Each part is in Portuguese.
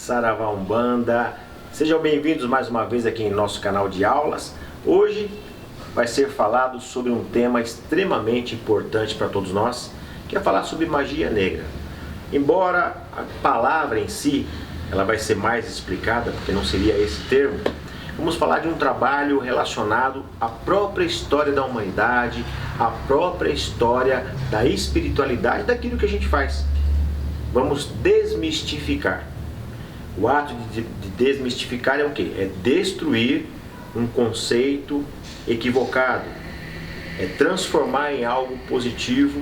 Saravá Umbanda, sejam bem-vindos mais uma vez aqui em nosso canal de aulas. Hoje vai ser falado sobre um tema extremamente importante para todos nós, que é falar sobre magia negra. Embora a palavra em si, ela vai ser mais explicada, porque não seria esse termo, vamos falar de um trabalho relacionado à própria história da humanidade, à própria história da espiritualidade, daquilo que a gente faz. Vamos desmistificar. O ato de desmistificar é o quê? É destruir um conceito equivocado. É transformar em algo positivo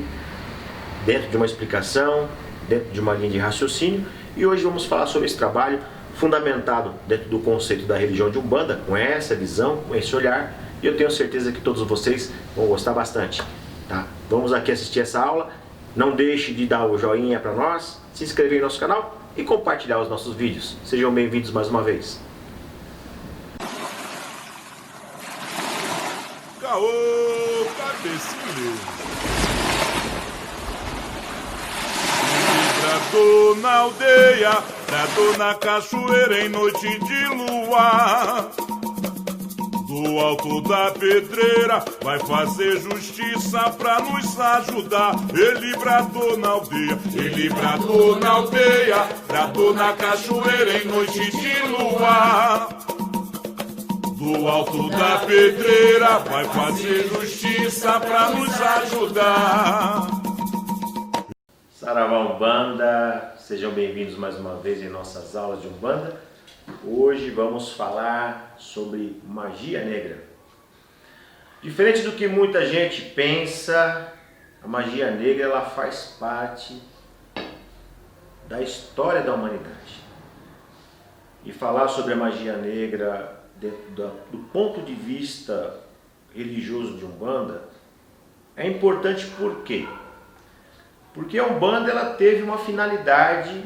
dentro de uma explicação, dentro de uma linha de raciocínio. E hoje vamos falar sobre esse trabalho fundamentado dentro do conceito da religião de Umbanda, com essa visão, com esse olhar. E eu tenho certeza que todos vocês vão gostar bastante. Tá? Vamos aqui assistir essa aula. Não deixe de dar o joinha para nós, se inscrever em nosso canal e compartilhar os nossos vídeos. Sejam bem-vindos mais uma vez. Caô, cabecinho. Bradou na aldeia, bradou na cachoeira em noite de lua. Do alto da pedreira vai fazer justiça pra nos ajudar. Ele bradou na aldeia, ele bradou na aldeia, bradou na cachoeira em noite de lua. Do alto da pedreira vai fazer justiça pra nos ajudar. Saravá Umbanda, sejam bem-vindos mais uma vez em nossas aulas de Umbanda. Hoje vamos falar sobre magia negra. Diferente do que muita gente pensa, a magia negra ela faz parte da história da humanidade. E falar sobre a magia negra do ponto de vista religioso de Umbanda é importante por quê? Porque a Umbanda ela teve uma finalidade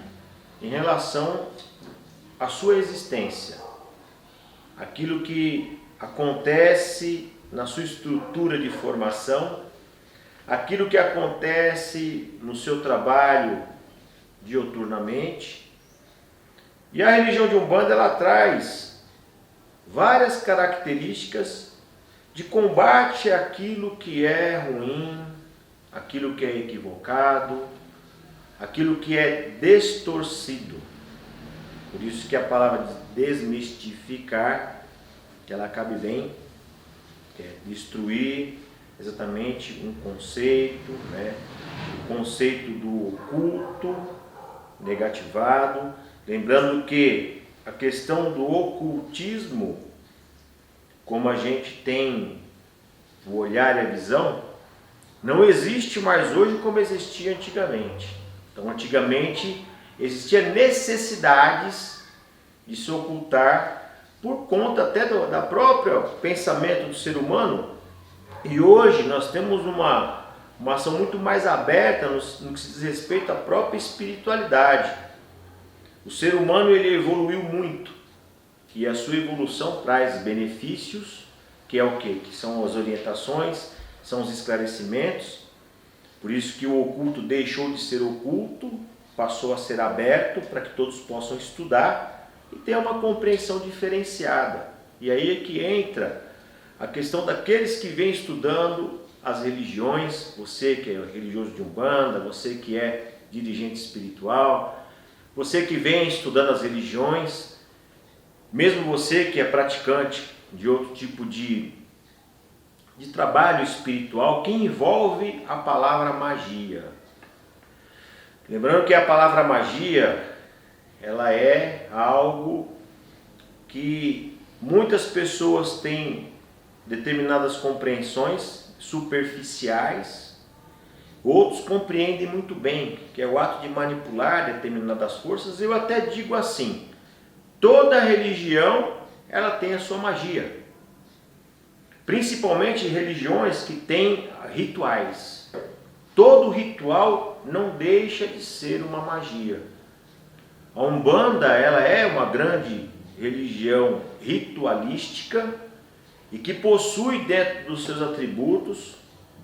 em relação à sua existência. Aquilo que acontece na sua estrutura de formação, aquilo que acontece no seu trabalho dioturnamente. E a religião de Umbanda ela traz várias características de combate àquilo que é ruim, aquilo que é equivocado, aquilo que é distorcido. Por isso que a palavra desmistificar, que ela cabe bem, que é destruir exatamente um conceito, né? O conceito do oculto negativado. Lembrando que a questão do ocultismo, como a gente tem o olhar e a visão, não existe mais hoje como existia antigamente. Então, antigamente existiam necessidades de se ocultar por conta até da própria pensamento do ser humano. E hoje nós temos uma ação muito mais aberta no que se diz respeito à própria espiritualidade. O ser humano ele evoluiu muito e a sua evolução traz benefícios, que é o quê? Que são as orientações, são os esclarecimentos. Por isso que o oculto deixou de ser oculto, passou a ser aberto para que todos possam estudar e ter uma compreensão diferenciada. E aí é que entra a questão daqueles que vêm estudando as religiões, você que é religioso de Umbanda, você que é dirigente espiritual, você que vem estudando as religiões, mesmo você que é praticante de outro tipo de trabalho espiritual que envolve a palavra magia. Lembrando que a palavra magia, ela é algo que muitas pessoas têm determinadas compreensões superficiais, outros compreendem muito bem, que é o ato de manipular determinadas forças. Eu até digo assim, toda religião ela tem a sua magia, principalmente religiões que têm rituais. Todo ritual não deixa de ser uma magia. A Umbanda ela é uma grande religião ritualística e que possui dentro dos seus atributos,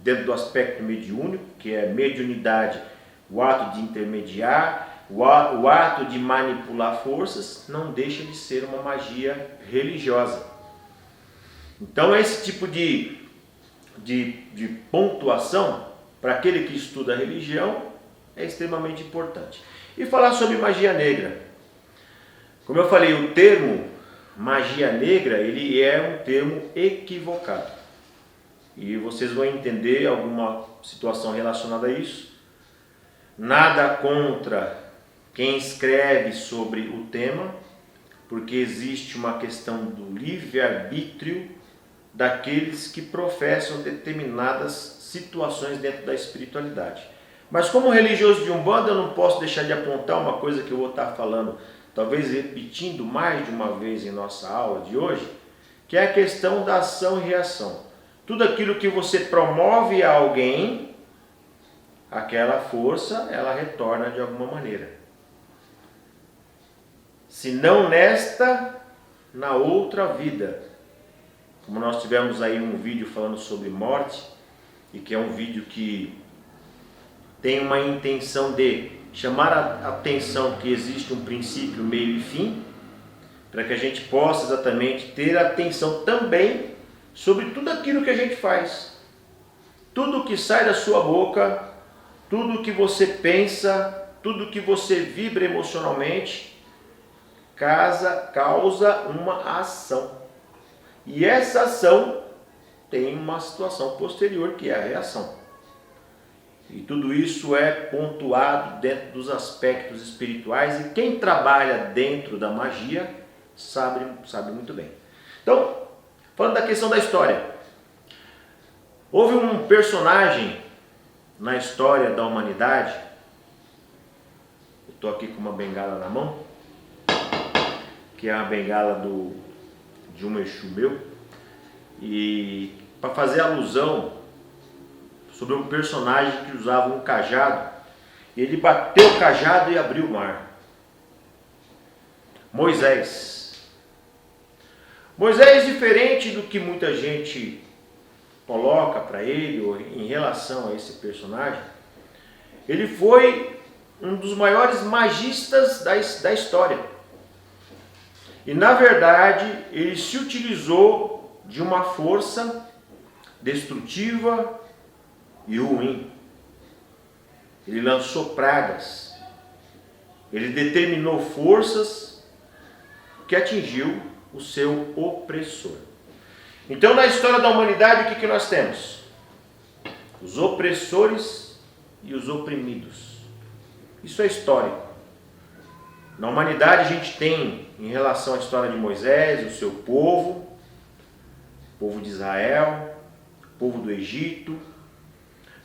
dentro do aspecto mediúnico, que é mediunidade, o ato de intermediar, o ato de manipular forças não deixa de ser uma magia religiosa. Então esse tipo de pontuação, para aquele que estuda a religião, é extremamente importante. E falar sobre magia negra. Como eu falei, o termo magia negra, ele é um termo equivocado. E vocês vão entender alguma situação relacionada a isso. Nada contra quem escreve sobre o tema, porque existe uma questão do livre-arbítrio daqueles que professam determinadas situações dentro da espiritualidade. Mas como religioso de Umbanda, eu não posso deixar de apontar uma coisa que eu vou estar falando, talvez repetindo mais de uma vez em nossa aula de hoje, que é a questão da ação e reação. Tudo aquilo que você promove a alguém, aquela força, ela retorna de alguma maneira. Se não nesta, na outra vida. Como nós tivemos aí um vídeo falando sobre morte, e que é um vídeo que tem uma intenção de chamar a atenção que existe um princípio, meio e fim, para que a gente possa exatamente ter atenção também sobre tudo aquilo que a gente faz. Tudo que sai da sua boca, tudo que você pensa, tudo que você vibra emocionalmente, causa uma ação. E essa ação tem uma situação posterior, que é a reação. E tudo isso é pontuado dentro dos aspectos espirituais, e quem trabalha dentro da magia sabe muito bem. Então, falando da questão da história, houve um personagem na história da humanidade, eu estou aqui com uma bengala na mão, que é a bengala de um Exu meu, e para fazer alusão sobre um personagem que usava um cajado, e ele bateu o cajado e abriu o mar. Moisés. Moisés, diferente do que muita gente coloca para ele ou em relação a esse personagem, ele foi um dos maiores magistas da história. E na verdade ele se utilizou de uma força destrutiva e ruim. Ele lançou pragas. Ele determinou forças que atingiu o seu opressor. Então, na história da humanidade, o que nós temos? Os opressores e os oprimidos. Isso é histórico. Na humanidade, a gente tem, em relação à história de Moisés, o seu povo, o povo de Israel, o povo do Egito.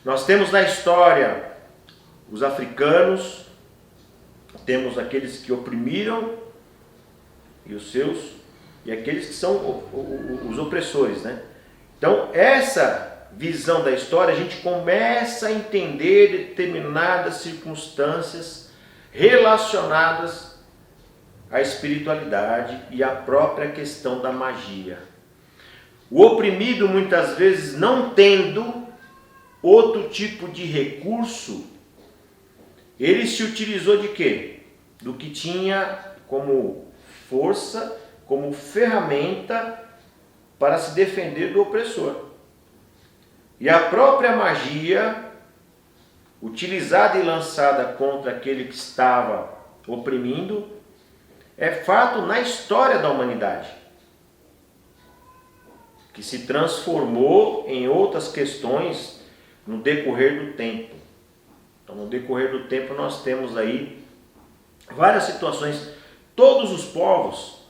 Nós temos na história os africanos, temos aqueles que oprimiram e os seus, e aqueles que são os opressores, né? Então, essa visão da história, a gente começa a entender determinadas circunstâncias relacionadas à espiritualidade e à própria questão da magia. O oprimido, muitas vezes, não tendo outro tipo de recurso, ele se utilizou de quê? Do que tinha como força, como ferramenta para se defender do opressor. E a própria magia, utilizada e lançada contra aquele que estava oprimindo, é fato na história da humanidade, que se transformou em outras questões no decorrer do tempo. Então, no decorrer do tempo, nós temos aí várias situações. Todos os povos,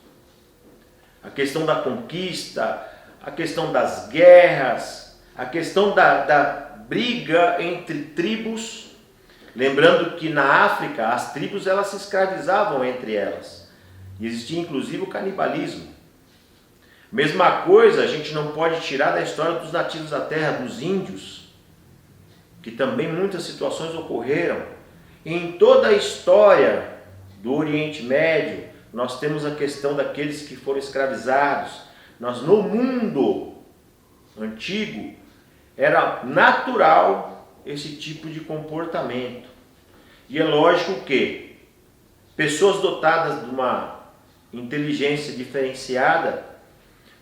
a questão da conquista, a questão das guerras, a questão da briga entre tribos. Lembrando que na África, as tribos elas se escravizavam entre elas. E existia inclusive o canibalismo. Mesma coisa, a gente não pode tirar da história dos nativos da terra, dos índios, que também muitas situações ocorreram. Em toda a história do Oriente Médio, nós temos a questão daqueles que foram escravizados. No mundo antigo, era natural esse tipo de comportamento. E é lógico que pessoas dotadas de uma inteligência diferenciada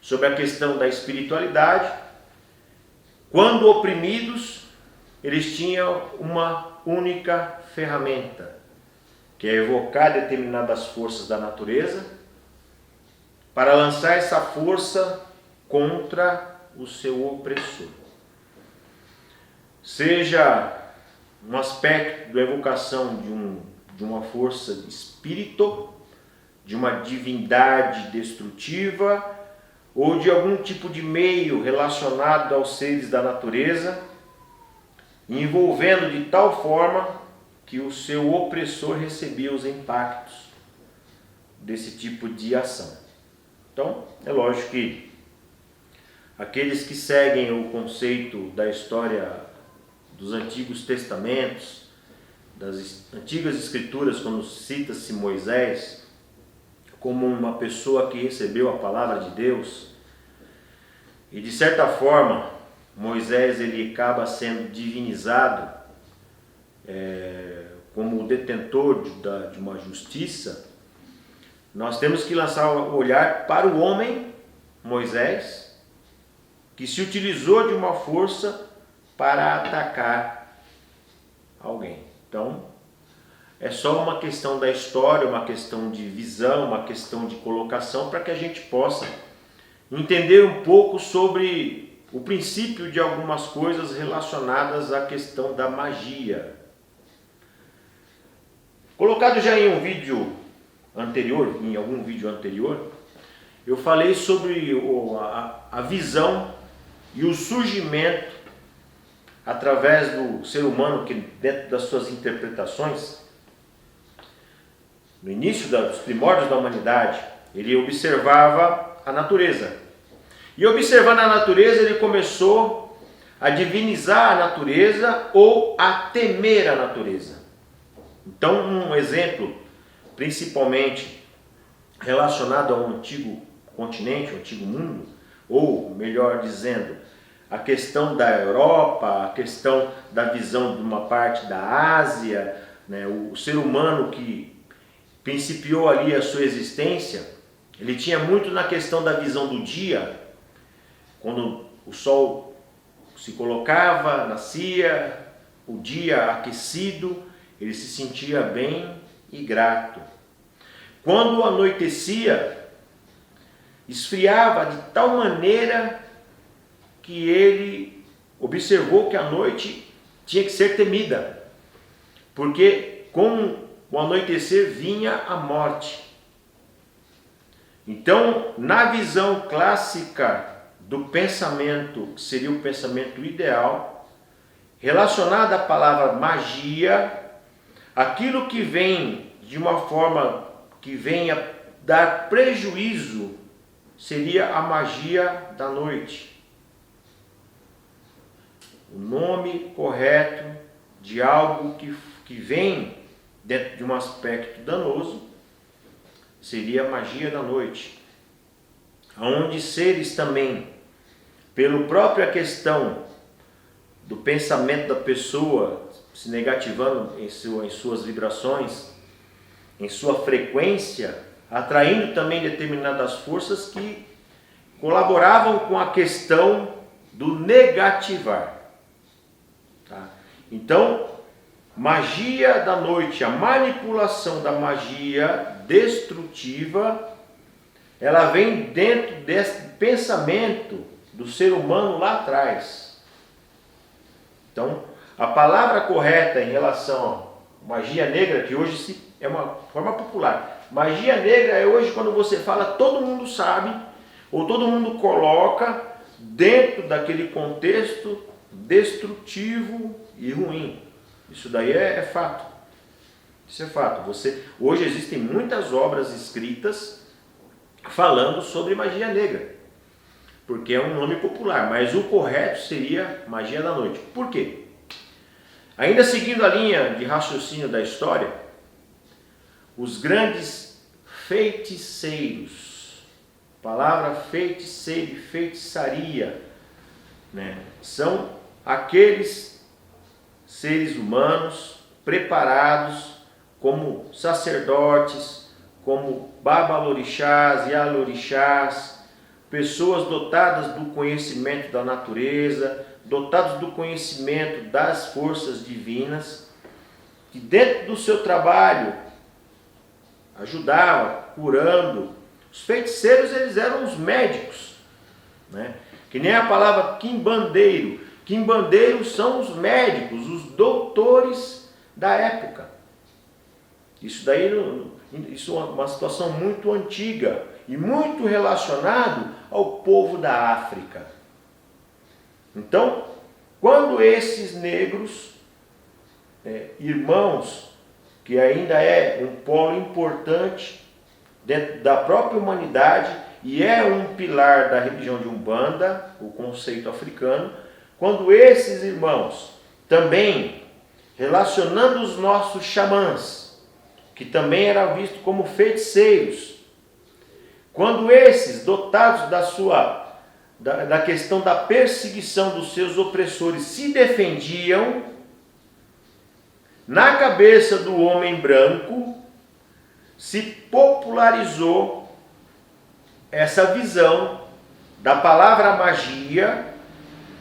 sobre a questão da espiritualidade, quando oprimidos, eles tinham uma única ferramenta, que é evocar determinadas forças da natureza para lançar essa força contra o seu opressor. Seja um aspecto da evocação de uma força de espírito, de uma divindade destrutiva, ou de algum tipo de meio relacionado aos seres da natureza, envolvendo de tal forma que o seu opressor recebia os impactos desse tipo de ação. Então, é lógico que aqueles que seguem o conceito da história dos Antigos Testamentos, das Antigas Escrituras, quando cita-se Moisés como uma pessoa que recebeu a palavra de Deus, e de certa forma Moisés ele acaba sendo divinizado como o detentor de uma justiça, nós temos que lançar o olhar para o homem Moisés, que se utilizou de uma força para atacar alguém. Então, é só uma questão da história, uma questão de visão, uma questão de colocação, para que a gente possa entender um pouco sobre o princípio de algumas coisas relacionadas à questão da magia. Colocado já em um vídeo anterior, em algum vídeo anterior, eu falei sobre a visão e o surgimento através do ser humano, que dentro das suas interpretações, no início dos primórdios da humanidade, ele observava a natureza. E observando a natureza, ele começou a divinizar a natureza ou a temer a natureza. Então, um exemplo, principalmente relacionado ao antigo continente, ao antigo mundo, ou melhor dizendo, a questão da Europa, a questão da visão de uma parte da Ásia, né? O ser humano que principiou ali a sua existência, ele tinha muito na questão da visão do dia, quando o sol se colocava, nascia, o dia aquecido, ele se sentia bem e grato. Quando anoitecia, esfriava de tal maneira que ele observou que a noite tinha que ser temida, porque com o anoitecer vinha a morte. Então, na visão clássica do pensamento, que seria o pensamento ideal, relacionado à palavra magia, aquilo que vem de uma forma que venha dar prejuízo seria a magia da noite. O nome correto de algo que vem dentro de um aspecto danoso seria a magia da noite, onde seres também, pela própria questão do pensamento da pessoa se negativando em suas vibrações, em sua frequência, atraindo também determinadas forças que colaboravam com a questão do negativar. Tá? Então, magia da noite, a manipulação da magia destrutiva, ela vem dentro desse pensamento do ser humano lá atrás. Então, a palavra correta em relação à magia negra, que hoje é uma forma popular. Magia negra é hoje quando você fala, todo mundo sabe, ou todo mundo coloca dentro daquele contexto destrutivo e ruim. Isso daí é fato. Isso é fato. Hoje existem muitas obras escritas falando sobre magia negra, porque é um nome popular, mas o correto seria magia da noite. Por quê? Ainda seguindo a linha de raciocínio da história, os grandes feiticeiros, a palavra feiticeiro e feitiçaria, né, são aqueles seres humanos preparados como sacerdotes, como babalorixás e alorixás, pessoas dotadas do conhecimento da natureza, dotados do conhecimento das forças divinas, que dentro do seu trabalho ajudava, curando. Os feiticeiros, eles eram os médicos, né? Que nem a palavra quimbandeiro. Quimbandeiros são os médicos, os doutores da época. Isso daí, isso é uma situação muito antiga e muito relacionado ao povo da África. Então, quando esses negros, irmãos, que ainda é um polo importante dentro da própria humanidade e é um pilar da religião de Umbanda, o conceito africano, quando esses irmãos também, relacionando os nossos xamãs, que também eram vistos como feiticeiros, quando esses, dotados da questão da perseguição dos seus opressores, se defendiam, na cabeça do homem branco se popularizou essa visão da palavra magia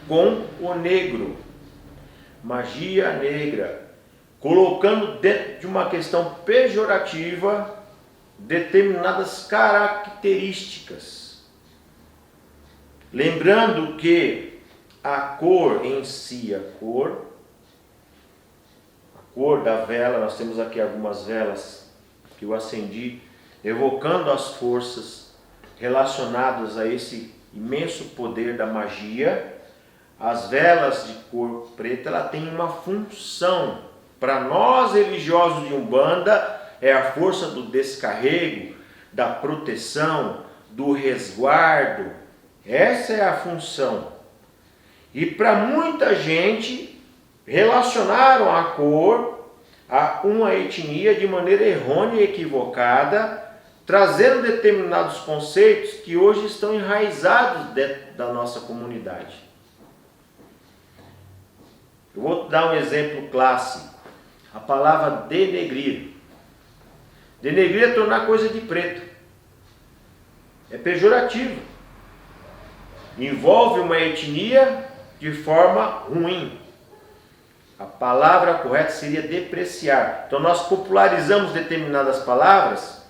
com o negro, magia negra, colocando dentro de uma questão pejorativa determinadas características. Lembrando que a cor em si, a cor da vela, nós temos aqui algumas velas que eu acendi, evocando as forças relacionadas a esse imenso poder da magia. As velas de cor preta, ela tem uma função. Para nós religiosos de Umbanda, é a força do descarrego, da proteção, do resguardo. Essa é a função. E para muita gente, relacionaram a cor a uma etnia de maneira errônea e equivocada, trazendo determinados conceitos que hoje estão enraizados dentro da nossa comunidade. Eu vou dar um exemplo clássico. A palavra denegrir. Denegrir é tornar coisa de preto. É pejorativo. Envolve uma etnia de forma ruim. A palavra correta seria depreciar. Então nós popularizamos determinadas palavras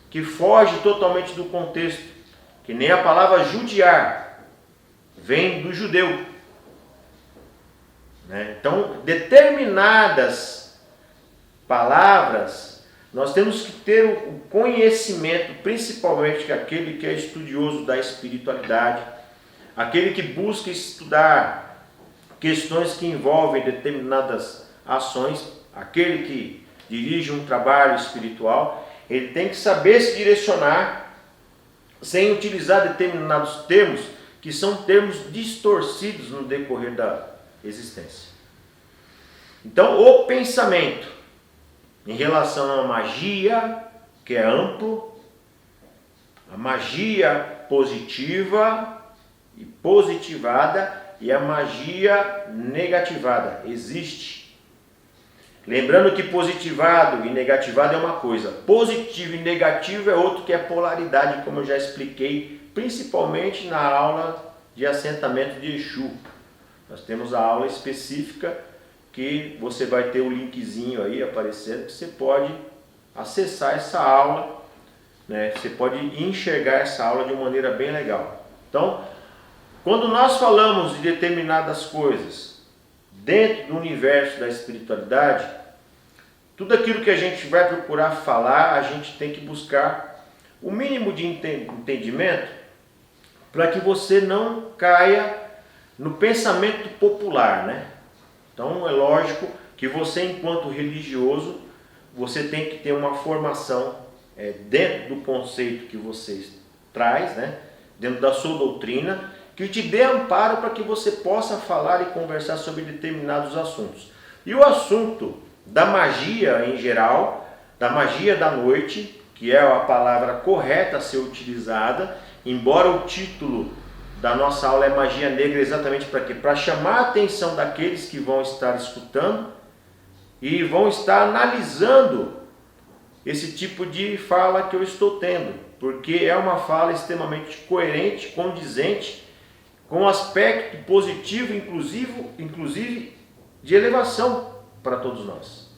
que fogem totalmente do contexto. Que nem a palavra judiar. Vem do judeu. Então, determinadas palavras, nós temos que ter o conhecimento, principalmente aquele que é estudioso da espiritualidade, aquele que busca estudar questões que envolvem determinadas ações, aquele que dirige um trabalho espiritual, ele tem que saber se direcionar sem utilizar determinados termos que são termos distorcidos no decorrer da existência. Então, o pensamento em relação à magia, que é amplo, a magia positiva e positivada e a magia negativada, existe. Lembrando que positivado e negativado é uma coisa, positivo e negativo é outro, que é polaridade, como eu já expliquei, principalmente na aula de assentamento de Exu. Nós temos a aula específica que você vai ter o linkzinho aí aparecendo, que você pode acessar essa aula, né? Você pode enxergar essa aula de uma maneira bem legal. Então, quando nós falamos de determinadas coisas dentro do universo da espiritualidade, tudo aquilo que a gente vai procurar falar, a gente tem que buscar o mínimo de entendimento para que você não caia no pensamento popular, né? Então é lógico que você, enquanto religioso, você tem que ter uma formação dentro do conceito que você traz, né? Dentro da sua doutrina, que te dê amparo para que você possa falar e conversar sobre determinados assuntos. E o assunto da magia em geral, da magia da noite, que é a palavra correta a ser utilizada, embora o título da nossa aula é magia negra, exatamente para quê? Para chamar a atenção daqueles que vão estar escutando e vão estar analisando esse tipo de fala que eu estou tendo, porque é uma fala extremamente coerente, condizente, com um aspecto positivo, inclusive de elevação para todos nós.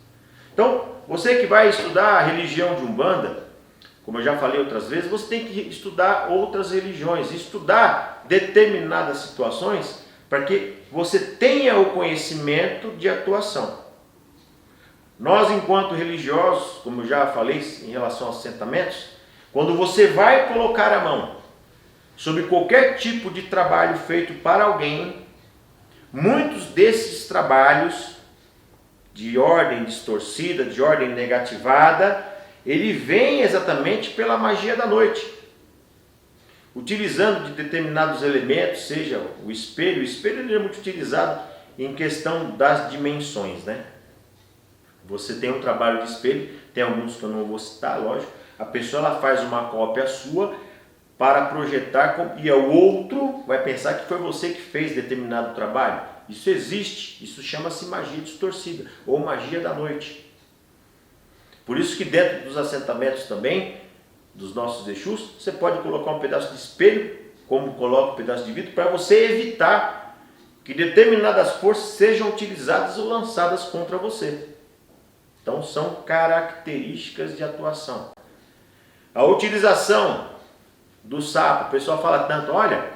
Então, você que vai estudar a religião de Umbanda, como eu já falei outras vezes, você tem que estudar outras religiões, estudar determinadas situações para que você tenha o conhecimento de atuação. Nós, enquanto religiosos, como eu já falei em relação aos assentamentos, quando você vai colocar a mão sobre qualquer tipo de trabalho feito para alguém, muitos desses trabalhos de ordem distorcida, de ordem negativada, ele vem exatamente pela magia da noite. Utilizando de determinados elementos, seja o espelho ele é muito utilizado em questão das dimensões, né? Você tem um trabalho de espelho, tem alguns que eu não vou citar, lógico. A pessoa ela faz uma cópia sua para projetar e o outro vai pensar que foi você que fez determinado trabalho. Isso existe, isso chama-se magia distorcida ou magia da noite. Por isso que dentro dos assentamentos também, dos nossos Exus, você pode colocar um pedaço de espelho, como coloca um pedaço de vidro, para você evitar que determinadas forças sejam utilizadas ou lançadas contra você. Então são características de atuação. A utilização do sapo, o pessoal fala tanto, olha,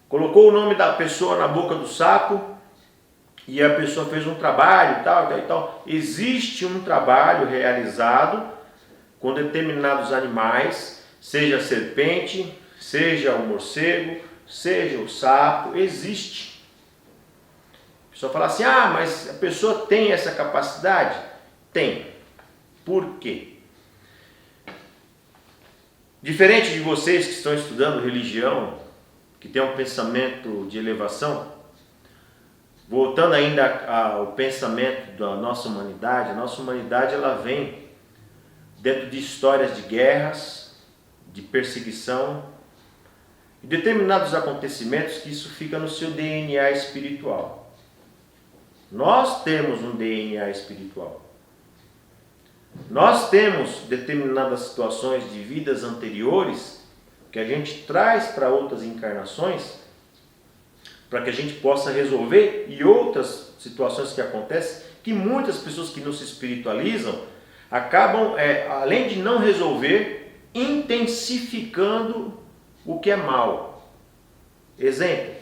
colocou o nome da pessoa na boca do sapo e a pessoa fez um trabalho e tal, e tal, e tal. Existe um trabalho realizado com determinados animais, seja a serpente, seja o morcego, seja o sapo, existe. A pessoa fala assim, ah, mas a pessoa tem essa capacidade? Tem. Por quê? Diferente de vocês que estão estudando religião, que tem um pensamento de elevação, voltando ainda ao pensamento da nossa humanidade, a nossa humanidade ela vem dentro de histórias de guerras, de perseguição, e determinados acontecimentos que isso fica no seu DNA espiritual. Nós temos um DNA espiritual. Nós temos determinadas situações de vidas anteriores que a gente traz para outras encarnações para que a gente possa resolver e outras situações que acontecem que muitas pessoas que não se espiritualizam acabam, além de não resolver, intensificando o que é mal. Exemplo,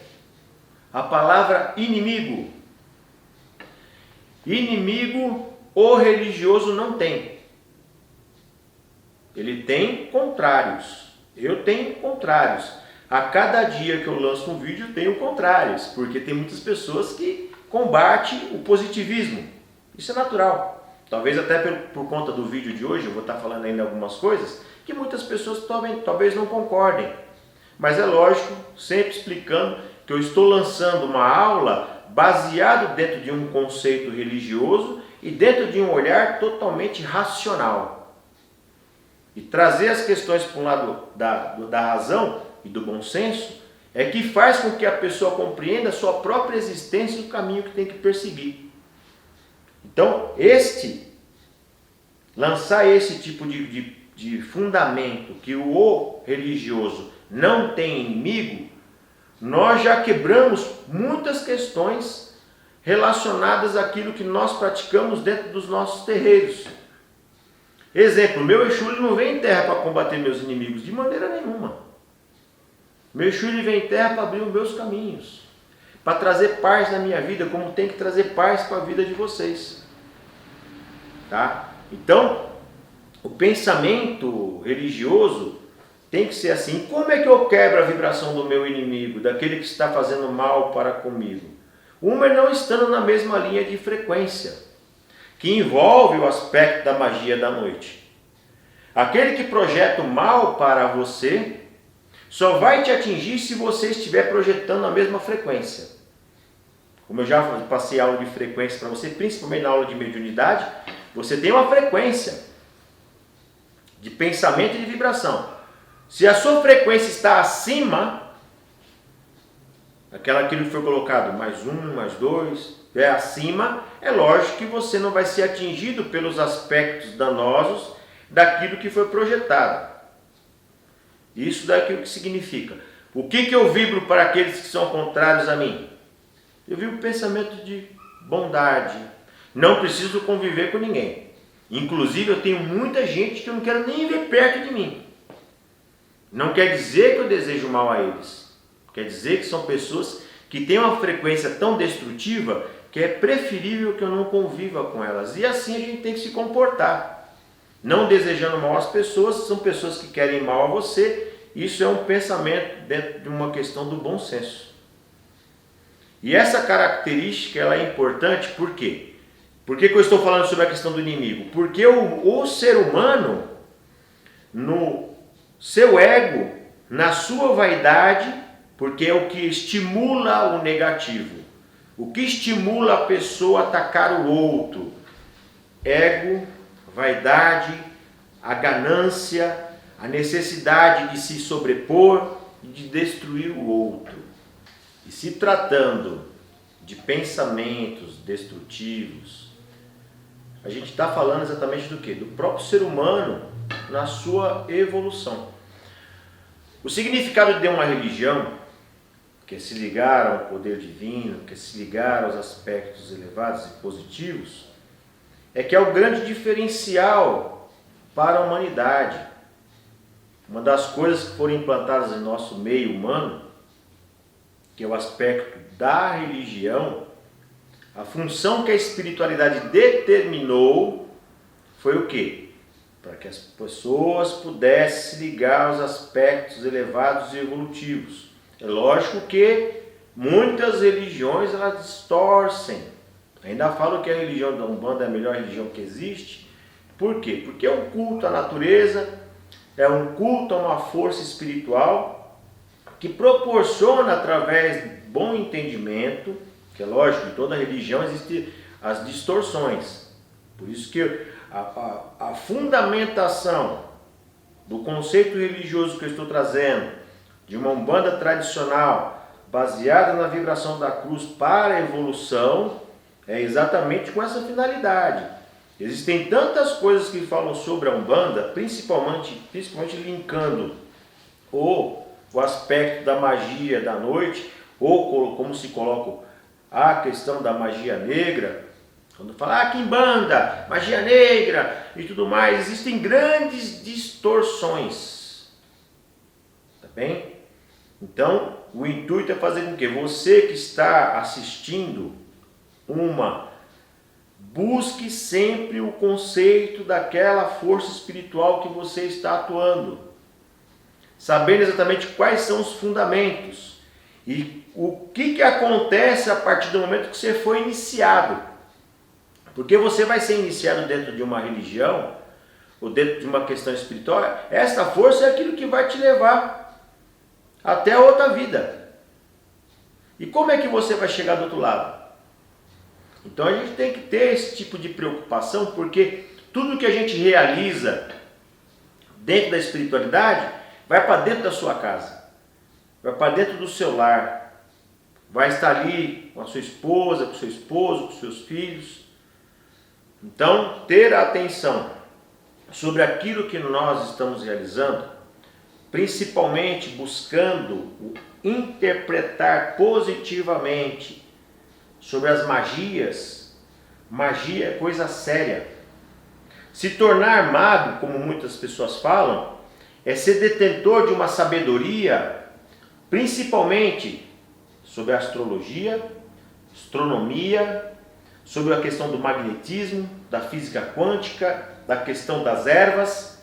a palavra inimigo. Inimigo o religioso não tem. Ele tem contrários. Eu tenho contrários. A cada dia que eu lanço um vídeo eu tenho contrários, porque tem muitas pessoas que combatem o positivismo. Isso é natural. Talvez até por conta do vídeo de hoje, eu vou estar falando ainda algumas coisas, que muitas pessoas talvez não concordem. Mas é lógico, sempre explicando que eu estou lançando uma aula baseado dentro de um conceito religioso e dentro de um olhar totalmente racional. E trazer as questões para um lado da razão e do bom senso é que faz com que a pessoa compreenda a sua própria existência e o caminho que tem que perseguir. Então, lançar esse tipo de fundamento que o religioso não tem inimigo, nós já quebramos muitas questões relacionadas àquilo que nós praticamos dentro dos nossos terreiros. Exemplo, meu Exu ele não vem em terra para combater meus inimigos, de maneira nenhuma. Meu Exu ele vem em terra para abrir os meus caminhos, para trazer paz na minha vida, como tem que trazer paz para a vida de vocês. Tá? Então, o pensamento religioso tem que ser assim. Como é que eu quebro a vibração do meu inimigo, daquele que está fazendo mal para comigo? Uma é não estando na mesma linha de frequência, que envolve o aspecto da magia da noite. Aquele que projeta o mal para você só vai te atingir se você estiver projetando a mesma frequência. Como eu já passei aula de frequência para você, principalmente na aula de mediunidade, você tem uma frequência de pensamento e de vibração. Se a sua frequência está acima, aquilo que foi colocado, mais 1, mais 2, acima, é lógico que você não vai ser atingido pelos aspectos danosos daquilo que foi projetado. Isso daqui o que significa? O que eu vibro para aqueles que são contrários a mim? Eu vibro pensamento de bondade. Não preciso conviver com ninguém. Inclusive eu tenho muita gente que eu não quero nem ver perto de mim. Não quer dizer que eu desejo mal a eles. Quer dizer que são pessoas que têm uma frequência tão destrutiva que é preferível que eu não conviva com elas. E assim a gente tem que se comportar. Não desejando mal às pessoas, são pessoas que querem mal a você. Isso é um pensamento dentro de uma questão do bom senso. E essa característica ela é importante por quê? Por que eu estou falando sobre a questão do inimigo? Porque o ser humano, no seu ego, na sua vaidade, porque é o que estimula o negativo. O que estimula a pessoa a atacar o outro? Ego, vaidade, a ganância, a necessidade de se sobrepor e de destruir o outro. E se tratando de pensamentos destrutivos, a gente está falando exatamente do quê? Do próprio ser humano na sua evolução. O significado de uma religião, que é se ligar ao poder divino, que é se ligar aos aspectos elevados e positivos, é que é o grande diferencial para a humanidade. Uma das coisas que foram implantadas em nosso meio humano, que é o aspecto da religião, a função que a espiritualidade determinou foi o quê? Para que as pessoas pudessem se ligar aos aspectos elevados e evolutivos. É lógico que muitas religiões elas distorcem. Ainda falam que a religião da Umbanda é a melhor religião que existe. Por quê? Porque é um culto à natureza, é um culto a uma força espiritual que proporciona, através de bom entendimento, que é lógico, em toda religião existem as distorções. Por isso que a fundamentação do conceito religioso que eu estou trazendo, de uma Umbanda tradicional, baseada na vibração da cruz para a evolução, é exatamente com essa finalidade. Existem tantas coisas que falam sobre a Umbanda, principalmente linkando o aspecto da magia da noite, ou como se coloca a questão da magia negra. Quando fala Quimbanda, magia negra e tudo mais, existem grandes distorções. Tá bem? Então, o intuito é fazer com que você que está assistindo busque sempre o conceito daquela força espiritual que você está atuando, sabendo exatamente quais são os fundamentos e o que acontece a partir do momento que você foi iniciado. Porque você vai ser iniciado dentro de uma religião ou dentro de uma questão espiritual, essa força é aquilo que vai te levar até a outra vida. E como é que você vai chegar do outro lado? Então a gente tem que ter esse tipo de preocupação, porque tudo que a gente realiza dentro da espiritualidade vai para dentro da sua casa, vai para dentro do seu lar, vai estar ali com a sua esposa, com o seu esposo, com os seus filhos. Então, ter atenção sobre aquilo que nós estamos realizando, principalmente buscando interpretar positivamente sobre as magias. Magia é coisa séria. Se tornar mago, como muitas pessoas falam, é ser detentor de uma sabedoria, principalmente sobre a astrologia, astronomia, sobre a questão do magnetismo, da física quântica, da questão das ervas.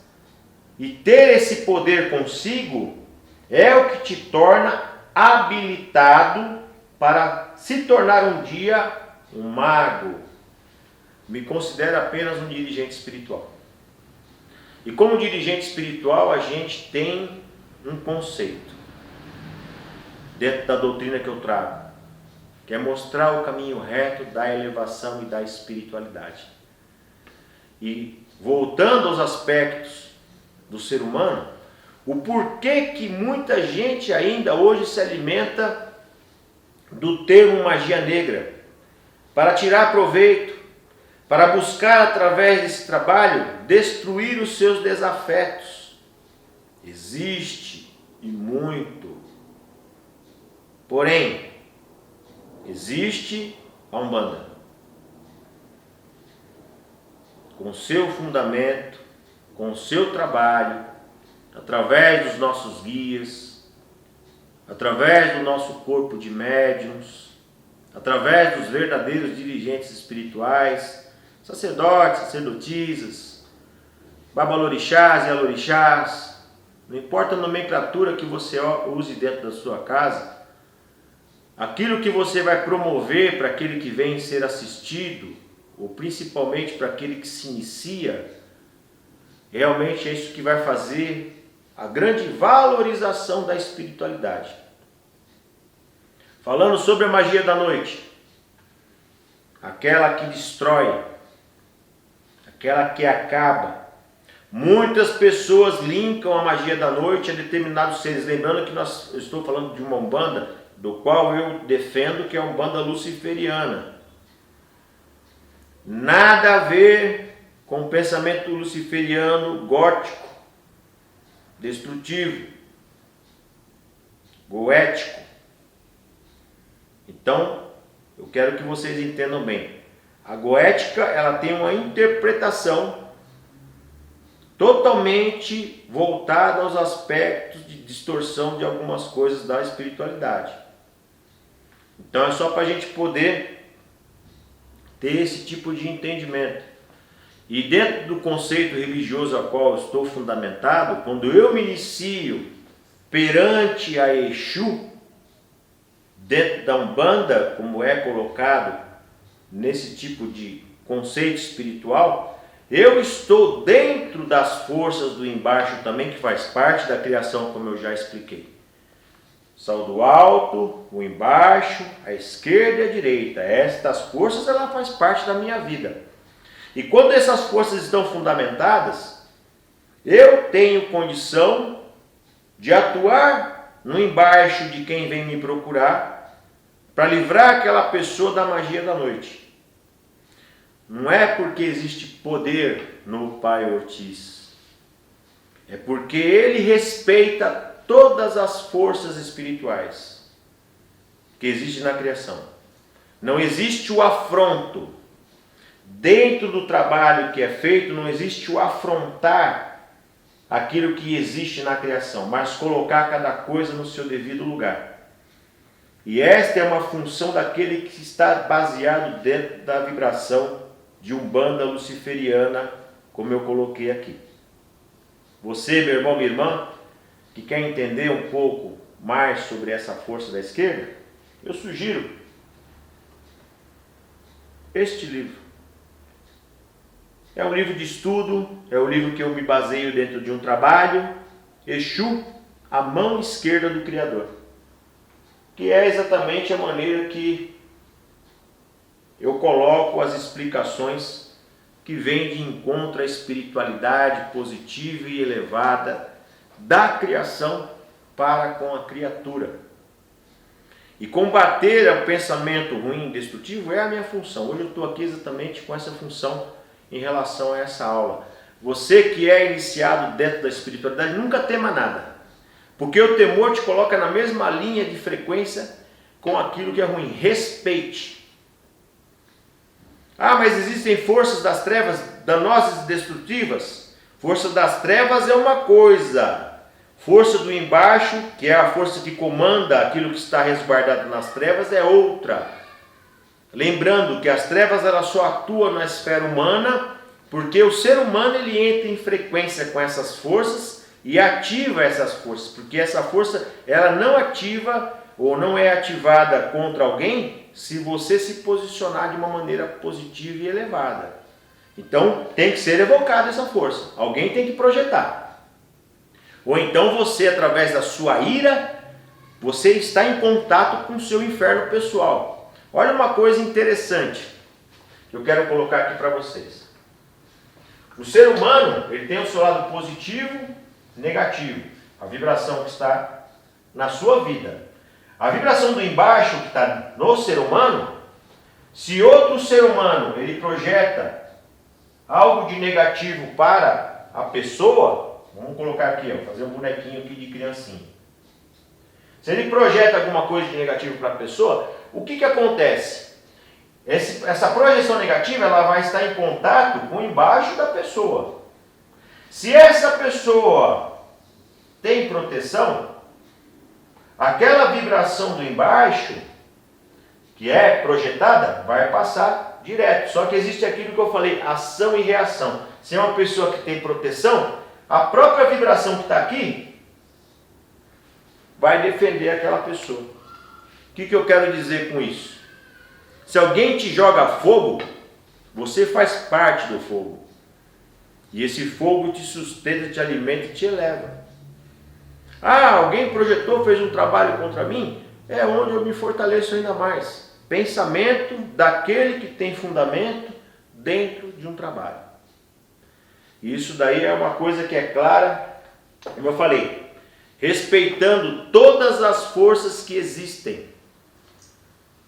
E ter esse poder consigo é o que te torna habilitado para se tornar um dia um mago. Me considero apenas um dirigente espiritual. E como dirigente espiritual, a gente tem um conceito dentro da doutrina que eu trago, que é mostrar o caminho reto da elevação e da espiritualidade. E voltando aos aspectos do ser humano, o porquê que muita gente ainda hoje se alimenta do termo magia negra, para tirar proveito, para buscar, através desse trabalho, destruir os seus desafetos. Existe, e muito. Porém, existe a Umbanda, com seu fundamento, com o seu trabalho, através dos nossos guias, através do nosso corpo de médiuns, através dos verdadeiros dirigentes espirituais, sacerdotes, sacerdotisas, babalorixás e alorixás, não importa a nomenclatura que você use dentro da sua casa, aquilo que você vai promover para aquele que vem ser assistido, ou principalmente para aquele que se inicia, realmente é isso que vai fazer a grande valorização da espiritualidade. Falando sobre a magia da noite, aquela que destrói, aquela que acaba. Muitas pessoas linkam a magia da noite a determinados seres. Lembrando que eu estou falando de uma Umbanda, do qual eu defendo que é a Umbanda luciferiana. Nada a ver com o pensamento luciferiano gótico, destrutivo, goético. Então, eu quero que vocês entendam bem. A goética, ela tem uma interpretação totalmente voltada aos aspectos de distorção de algumas coisas da espiritualidade. Então é só para a gente poder ter esse tipo de entendimento. E dentro do conceito religioso ao qual eu estou fundamentado, quando eu me inicio perante a Exu, dentro da Umbanda, como é colocado nesse tipo de conceito espiritual, eu estou dentro das forças do embaixo também, que faz parte da criação, como eu já expliquei. Sal do alto, o embaixo, a esquerda e a direita. Estas forças, ela faz parte da minha vida. E quando essas forças estão fundamentadas, eu tenho condição de atuar no embaixo de quem vem me procurar para livrar aquela pessoa da magia da noite. Não é porque existe poder no Pai Ortiz. É porque ele respeita todas as forças espirituais que existem na criação. Não existe o afronto. Dentro do trabalho que é feito, não existe o afrontar aquilo que existe na criação, mas colocar cada coisa no seu devido lugar. E esta é uma função daquele que está baseado dentro da vibração de Umbanda luciferiana, como eu coloquei aqui. Você, meu irmão, minha irmã, que quer entender um pouco mais sobre essa força da esquerda, eu sugiro este livro. É um livro de estudo, é o livro que eu me baseio dentro de um trabalho, Exu, a mão esquerda do Criador, que é exatamente a maneira que eu coloco as explicações que vêm de encontro à espiritualidade positiva e elevada da criação para com a criatura. E combater o pensamento ruim e destrutivo é a minha função. Hoje eu estou aqui exatamente com essa função em relação a essa aula. Você que é iniciado dentro da espiritualidade, nunca tema nada. Porque o temor te coloca na mesma linha de frequência com aquilo que é ruim. Respeite. Ah, mas existem forças das trevas danosas e destrutivas? Força das trevas é uma coisa. Força do embaixo, que é a força que comanda aquilo que está resguardado nas trevas, é outra. Lembrando que as trevas elas só atuam na esfera humana, porque o ser humano ele entra em frequência com essas forças e ativa essas forças. Porque essa força ela não ativa ou não é ativada contra alguém se você se posicionar de uma maneira positiva e elevada. Então tem que ser evocada essa força. Alguém tem que projetar. Ou então você, através da sua ira, você está em contato com o seu inferno pessoal. Olha uma coisa interessante que eu quero colocar aqui para vocês. O ser humano ele tem o seu lado positivo e negativo. A vibração que está na sua vida. A vibração do embaixo que está no ser humano Se outro ser humano ele projeta algo de negativo para a pessoa, vamos colocar aqui, ó, fazer um bonequinho aqui de criancinha. Se ele projeta alguma coisa de negativo para a pessoa, o que acontece? Essa projeção negativa ela vai estar em contato com o embaixo da pessoa. Se essa pessoa tem proteção, aquela vibração do embaixo, que é projetada, vai passar direto. Só que existe aquilo que eu falei, ação e reação. Se é uma pessoa que tem proteção, a própria vibração que está aqui vai defender aquela pessoa. O que eu quero dizer com isso? Se alguém te joga fogo, você faz parte do fogo. E esse fogo te sustenta, te alimenta e te eleva. Ah, alguém projetou, fez um trabalho contra mim? É onde eu me fortaleço ainda mais. Pensamento daquele que tem fundamento dentro de um trabalho. Isso daí é uma coisa que é clara, como eu falei, respeitando todas as forças que existem.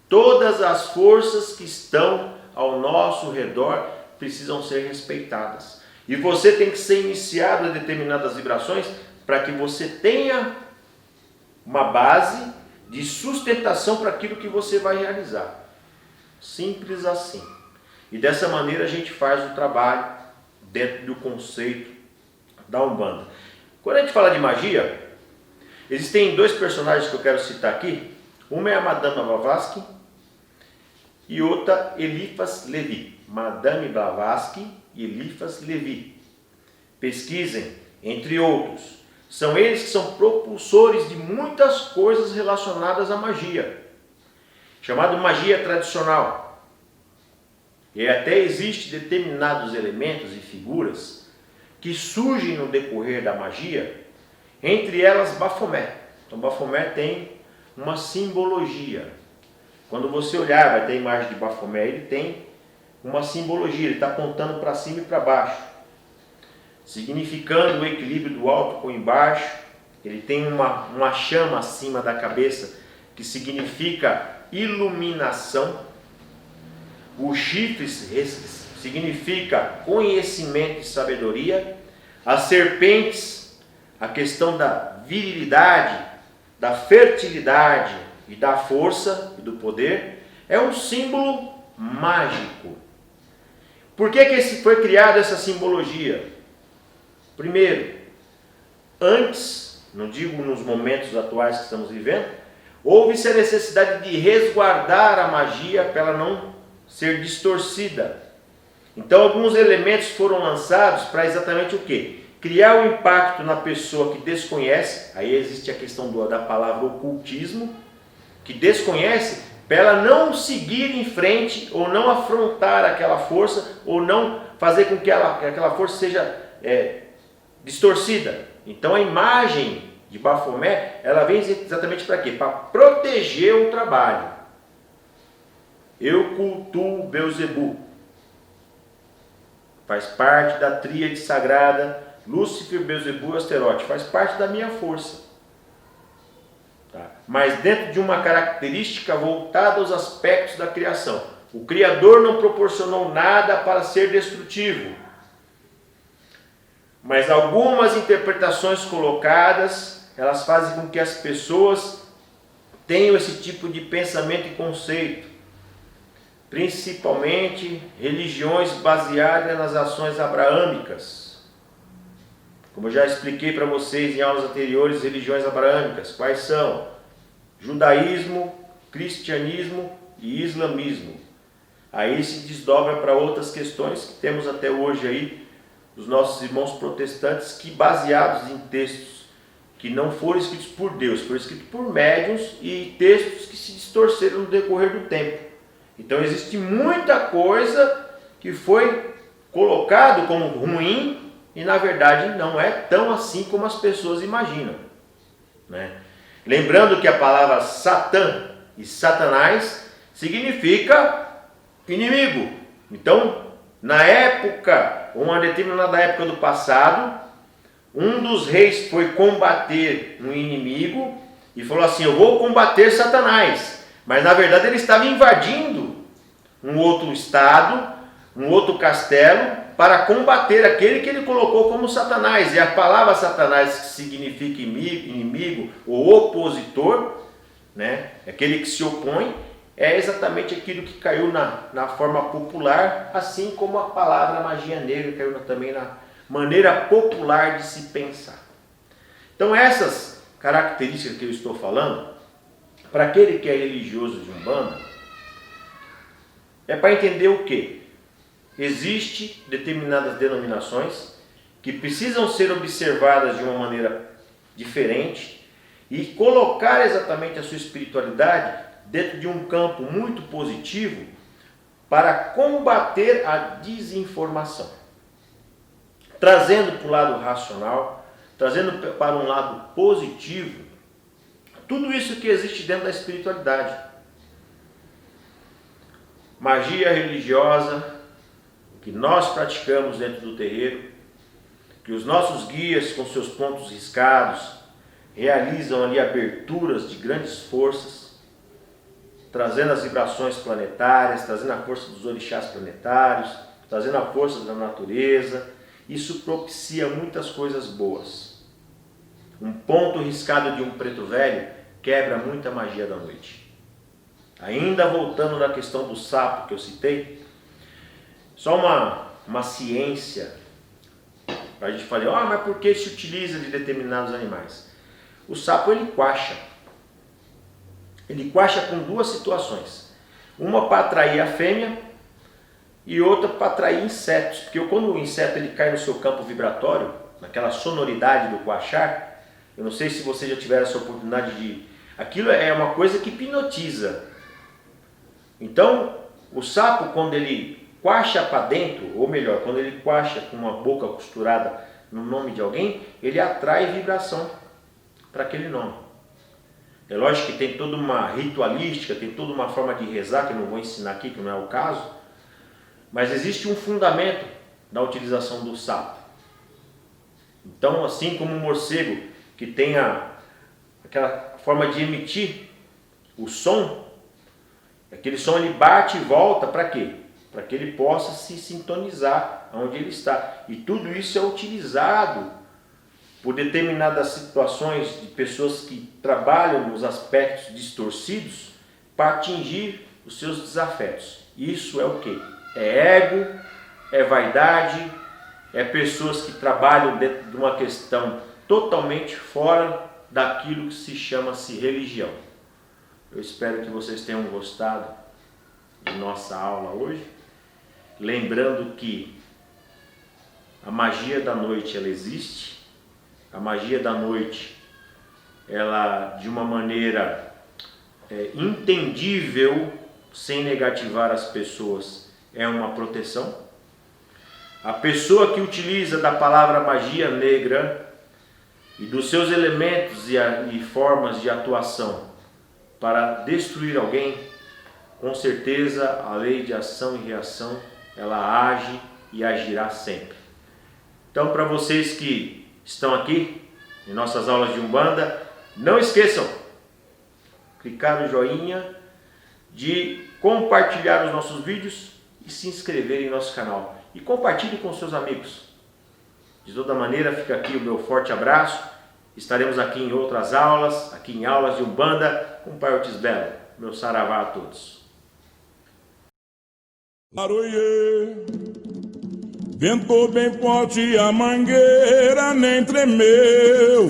Todas as forças que estão ao nosso redor precisam ser respeitadas. E você tem que ser iniciado a determinadas vibrações para que você tenha uma base de sustentação para aquilo que você vai realizar. Simples assim. E dessa maneira a gente faz o trabalho dentro do conceito da Umbanda. Quando a gente fala de magia, existem dois personagens que eu quero citar aqui. Uma é a Madame Blavatsky e outra Eliphas Levi. Madame Blavatsky e Eliphas Levi. Pesquisem, entre outros. São eles que são propulsores de muitas coisas relacionadas à magia, chamado magia tradicional. E até existe determinados elementos e figuras que surgem no decorrer da magia, entre elas Baphomet. Então Baphomet tem uma simbologia. Quando você olhar, vai ter a imagem de Baphomet, ele tem uma simbologia, ele está apontando para cima e para baixo, significando o equilíbrio do alto com o embaixo. Ele tem uma chama acima da cabeça, que significa iluminação. Os chifres significa conhecimento e sabedoria. As serpentes, a questão da virilidade, da fertilidade e da força e do poder. É um símbolo mágico. Por que foi criada essa simbologia? Primeiro, antes, não digo nos momentos atuais que estamos vivendo, houve-se a necessidade de resguardar a magia para ela não ser distorcida. Então alguns elementos foram lançados para exatamente o quê? Criar um impacto na pessoa que desconhece. Aí existe a questão da palavra ocultismo, que desconhece, para ela não seguir em frente, ou não afrontar aquela força, ou não fazer com que aquela força seja distorcida. Então a imagem de Baphomet, ela vem exatamente para quê? Para proteger o trabalho. Eu cultuo Beelzebub. Faz parte da tríade sagrada, Lúcifer, Beelzebub e Asterote. Faz parte da minha força. Tá? Mas dentro de uma característica voltada aos aspectos da criação. O Criador não proporcionou nada para ser destrutivo. Mas algumas interpretações colocadas, elas fazem com que as pessoas tenham esse tipo de pensamento e conceito. Principalmente religiões baseadas nas ações abraâmicas. Como eu já expliquei para vocês em aulas anteriores, religiões abraâmicas, quais são? Judaísmo, cristianismo e islamismo. Aí se desdobra para outras questões que temos até hoje aí, dos nossos irmãos protestantes, que baseados em textos que não foram escritos por Deus, foram escritos por médiuns e textos que se distorceram no decorrer do tempo. Então existe muita coisa que foi colocado como ruim e na verdade não é tão assim como as pessoas imaginam, né? Lembrando que a palavra Satã e Satanás significa inimigo. Então, na época, uma determinada época do passado, um dos reis foi combater um inimigo e falou assim: eu vou combater Satanás. Mas na verdade ele estava invadindo um outro estado, um outro castelo, para combater aquele que ele colocou como Satanás. E a palavra Satanás, que significa inimigo ou opositor, né? Aquele que se opõe, é exatamente aquilo que caiu na forma popular, assim como a palavra magia negra caiu também na maneira popular de se pensar. Então essas características que eu estou falando, para aquele que é religioso de Umbanda, é para entender o quê? Existem determinadas denominações que precisam ser observadas de uma maneira diferente e colocar exatamente a sua espiritualidade dentro de um campo muito positivo para combater a desinformação, trazendo para o lado racional, trazendo para um lado positivo tudo isso que existe dentro da espiritualidade. Magia religiosa que nós praticamos dentro do terreiro, que os nossos guias com seus pontos riscados realizam ali aberturas de grandes forças, trazendo as vibrações planetárias, trazendo a força dos orixás planetários, trazendo a força da natureza. Isso propicia muitas coisas boas. Um ponto riscado de um preto velho quebra muita magia da noite. Ainda voltando na questão do sapo que eu citei, só uma ciência para a gente falar, mas por que se utiliza de determinados animais? O sapo ele quacha. Ele quacha com duas situações. Uma para atrair a fêmea e outra para atrair insetos. Porque quando o inseto ele cai no seu campo vibratório, naquela sonoridade do quachar, eu não sei se você já tiver essa oportunidade de... Aquilo é uma coisa que hipnotiza. Então, o sapo, quando ele quacha para dentro, ou melhor, quando ele quacha com uma boca costurada no nome de alguém, ele atrai vibração para aquele nome. É lógico que tem toda uma ritualística, tem toda uma forma de rezar, que eu não vou ensinar aqui, que não é o caso, mas existe um fundamento da utilização do sapo. Então, assim como o morcego, que tem aquela forma de emitir o som, aquele som ele bate e volta para quê? Para que ele possa se sintonizar onde ele está. E tudo isso é utilizado por determinadas situações de pessoas que trabalham nos aspectos distorcidos para atingir os seus desafetos. Isso é o quê? É ego, é vaidade, é pessoas que trabalham dentro de uma questão totalmente fora daquilo que se chama-se religião. Eu espero que vocês tenham gostado de nossa aula hoje. Lembrando que a magia da noite ela existe. A magia da noite, ela de uma maneira entendível, sem negativar as pessoas, é uma proteção. A pessoa que utiliza da palavra magia negra e dos seus elementos e formas de atuação para destruir alguém, com certeza a lei de ação e reação, ela age e agirá sempre. Então, para vocês que estão aqui em nossas aulas de Umbanda, não esqueçam de clicar no joinha, de compartilhar os nossos vídeos e se inscrever em nosso canal. E compartilhe com seus amigos. De toda maneira, fica aqui o meu forte abraço. Estaremos aqui em outras aulas, aqui em aulas de Umbanda com o Pai Ortiz Belo. Meu saravá a todos. Aroiê, ventou bem forte, a mangueira nem tremeu.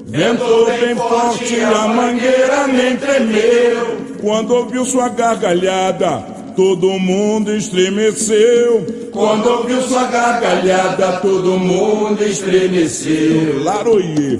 Ventou bem forte, a mangueira nem tremeu. Quando ouviu sua gargalhada, todo mundo estremeceu. Quando ouviu sua gargalhada, todo mundo estremeceu. Laroiê.